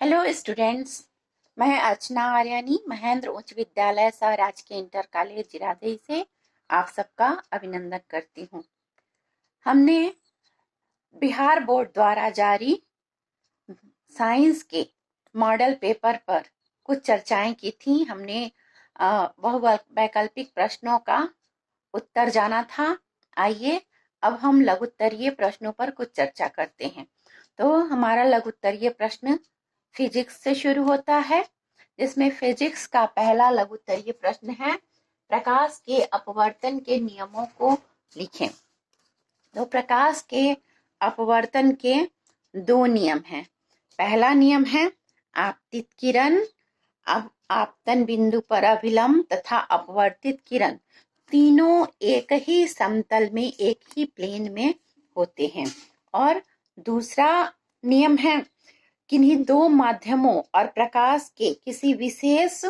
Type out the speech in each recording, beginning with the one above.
Hello students, मैं अर्चना आर्यानी महेंद्र उच्च विद्यालय सह राजकीय इंटर कॉलेज जिरादेई से आप सबका अभिनंदन करती हूँ। हमने बिहार बोर्ड द्वारा जारी साइंस के मॉडल पेपर पर कुछ चर्चाएं की थी। हमने बहुवैकल्पिक प्रश्नों का उत्तर जाना था। आइए अब हम लघुत्तरीय प्रश्नों पर कुछ चर्चा करते हैं। तो हमारा लघुत्तरीय प्रश्न फिजिक्स से शुरू होता है, जिसमें फिजिक्स का पहला लघुत्तरीय प्रश्न है, प्रकाश के अपवर्तन के नियमों को लिखें। तो प्रकाश के अपवर्तन के दो नियम हैं। पहला नियम है आपतित किरण, आपतन बिंदु पर अभिलंब तथा अपवर्तित किरण तीनों एक ही समतल में एक ही प्लेन में होते हैं। और दूसरा नियम है किन्हीं दो माध्यमों और प्रकाश के किसी विशेष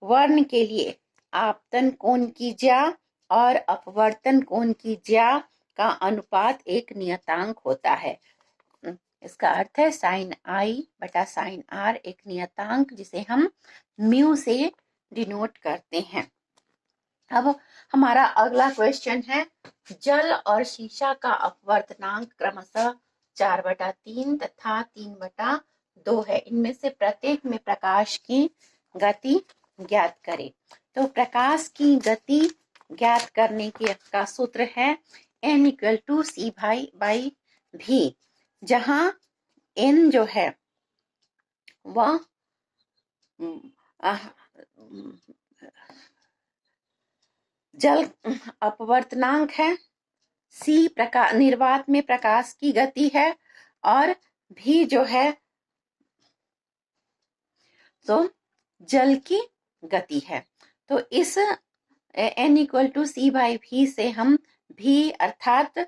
वर्ण के लिए आपतन कोण की ज्या और अपवर्तन कोण की ज्या का अनुपात एक नियतांक होता है। इसका अर्थ है साइन आई बटा साइन आर एक नियतांक, जिसे हम म्यू से डिनोट करते हैं। अब हमारा अगला क्वेश्चन है, जल और शीशा का अपवर्तनांक क्रमशः 4/3 तथा 3/2 है। इनमें से प्रत्येक में प्रकाश की गति ज्ञात करें। तो प्रकाश की गति ज्ञात करने का सूत्र है n = c/v, जहां n जो है वह जल अपवर्तनांक है, c निर्वात में प्रकाश की गति है और v जो है तो जल की गति है। तो इस n = c/v से हम v अर्थात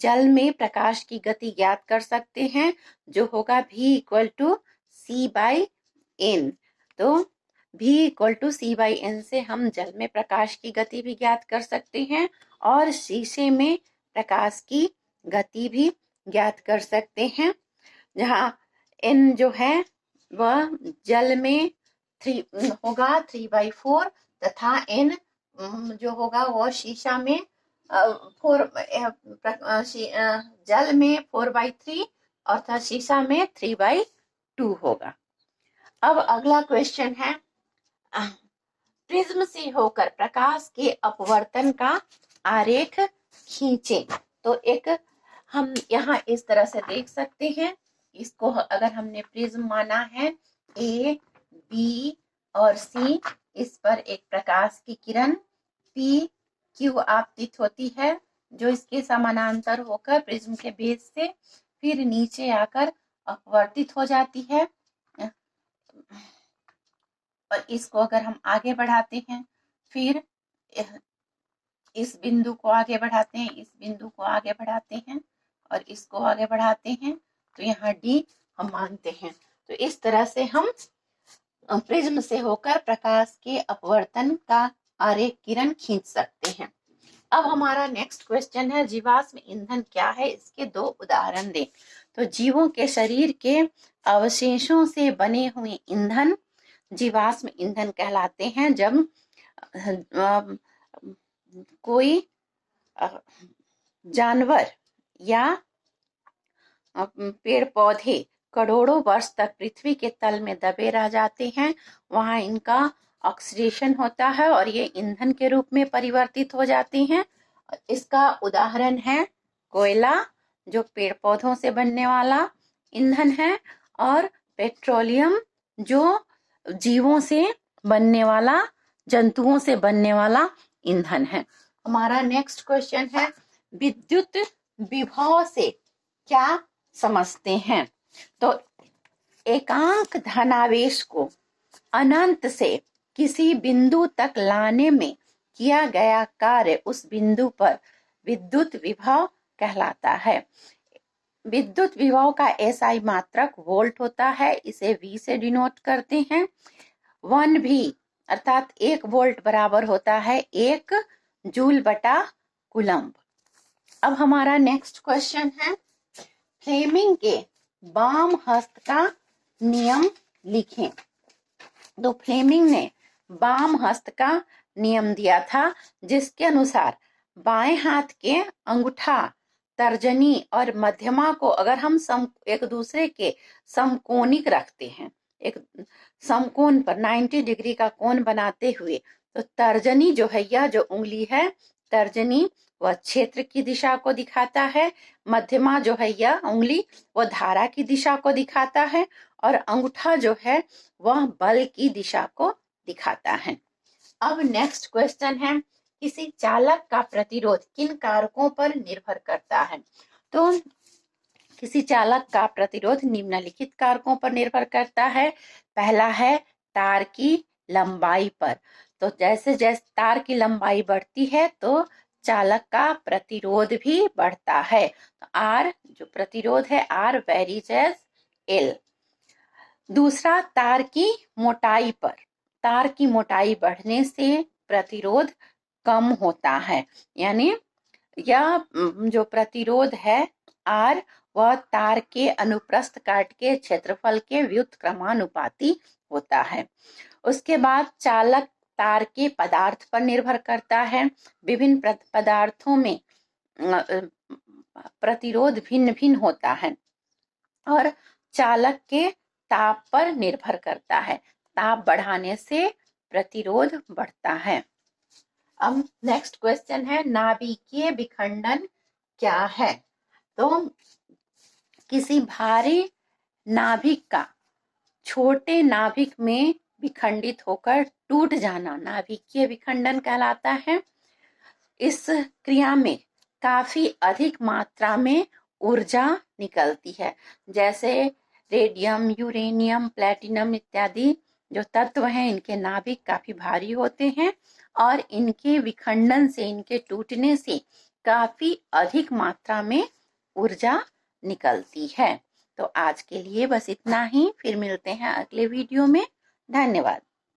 जल में प्रकाश की गति ज्ञात कर सकते हैं, जो होगा v = c/n। तो v = c/n से हम जल में प्रकाश की गति भी ज्ञात कर सकते हैं और शीशे में प्रकाश की गति भी ज्ञात कर सकते हैं, जहाँ n जो है वह जल में 3 होगा 3/4 तथा n जो होगा वह शीशा में 4 जल में 4/3 अर्थात शीशा में 3/2 होगा। अब अगला क्वेश्चन है, प्रिज्म से होकर प्रकाश के अपवर्तन का आरेख खींचे। तो एक हम यहाँ इस तरह से देख सकते हैं, इसको अगर हमने प्रिज्म माना है ए बी और सी, इस पर एक प्रकाश की किरण पी क्यू आपतित होती है, जो इसके समानांतर होकर प्रिज्म के बेस से फिर नीचे आकर अपवर्तित हो जाती है। और इसको अगर हम आगे बढ़ाते हैं, फिर इस बिंदु को आगे बढ़ाते हैं, इस बिंदु को आगे बढ़ाते हैं और इसको आगे बढ़ाते हैं, तो यहाँ डी हम मानते हैं। तो इस तरह से हम प्रिज्म से होकर प्रकाश के अपवर्तन का आरेख किरण खींच सकते हैं। अब हमारा नेक्स्ट क्वेश्चन है, जीवाश्म ईंधन क्या है, इसके दो उदाहरण दें। तो जीवों के शरीर के अवशेषों से बने हुए ईंधन जीवाश्म ईंधन कहलाते हैं। जब कोई जानवर या पेड़ पौधे करोड़ों वर्ष तक पृथ्वी के तल में दबे रह जाते हैं, वहां इनका ऑक्सीडेशन होता है और ये ईंधन के रूप में परिवर्तित हो जाते हैं। इसका उदाहरण है कोयला, जो पेड़ पौधों से बनने वाला ईंधन है, और पेट्रोलियम, जो जीवों से बनने वाला, जंतुओं से बनने वाला ईंधन है। हमारा नेक्स्ट क्वेश्चन है, विद्युत विभव से क्या समझते हैं। तो एकांक धनावेश को अनंत से किसी बिंदु तक लाने में किया गया कार्य उस बिंदु पर विद्युत विभव कहलाता है। विद्युत विभव का एसआई मात्रक वोल्ट होता है, इसे V से डिनोट करते हैं। 1V अर्थात 1 वोल्ट बराबर होता है 1 जूल बटा कूलम्ब। अब हमारा नेक्स्ट क्वेश्चन है, फ्लेमिंग के वाम हस्त का नियम लिखें। तो फ्लेमिंग ने वाम हस्त का नियम दिया था, जिसके अनुसार बाएं हाथ के अंगूठा, तर्जनी और मध्यमा को अगर हम एक दूसरे के समकोणिक रखते हैं, एक समकोण पर 90 डिग्री का कोण बनाते हुए, तो तर्जनी जो है, यह जो उंगली है तर्जनी, वह क्षेत्र की दिशा को दिखाता है। मध्यमा जो है यह उंगली, वह धारा की दिशा को दिखाता है। और अंगूठा जो है वह बल की दिशा को दिखाता है। अब नेक्स्ट क्वेश्चन है, किसी चालक का प्रतिरोध किन कारकों पर निर्भर करता है? तो किसी चालक का प्रतिरोध निम्नलिखित कारकों पर निर्भर करता है। पहला है तार की लंबाई पर। तो जैसे जैसे तार की लंबाई बढ़ती है तो चालक का प्रतिरोध भी बढ़ता है। तो आर जो प्रतिरोध है, आर वेरीज एज एल। दूसरा, तार की मोटाई पर। तार की मोटाई बढ़ने से प्रतिरोध कम होता है, यानी यह जो प्रतिरोध है आर, वह तार के अनुप्रस्थ काट के क्षेत्रफल के व्युत्क्रमानुपाती होता है। उसके बाद चालक तार के पदार्थ पर निर्भर करता है। विभिन्न पदार्थों में प्रतिरोध भिन्न भिन्न होता है और चालक के ताप पर निर्भर करता है। ताप बढ़ाने से प्रतिरोध बढ़ता है। अब नेक्स्ट क्वेश्चन है, नाभिकीय विखंडन क्या है? तो किसी भारी नाभिक का छोटे नाभिक में विखंडित होकर टूट जाना नाभिकीय विखंडन कहलाता है। इस क्रिया में काफी अधिक मात्रा में ऊर्जा निकलती है। जैसे रेडियम, यूरेनियम, प्लेटिनम इत्यादि जो तत्व हैं, इनके नाभिक काफी भारी होते हैं और इनके विखंडन से, इनके टूटने से काफी अधिक मात्रा में ऊर्जा निकलती है। तो आज के लिए बस इतना ही, फिर मिलते हैं अगले वीडियो में। धन्यवाद।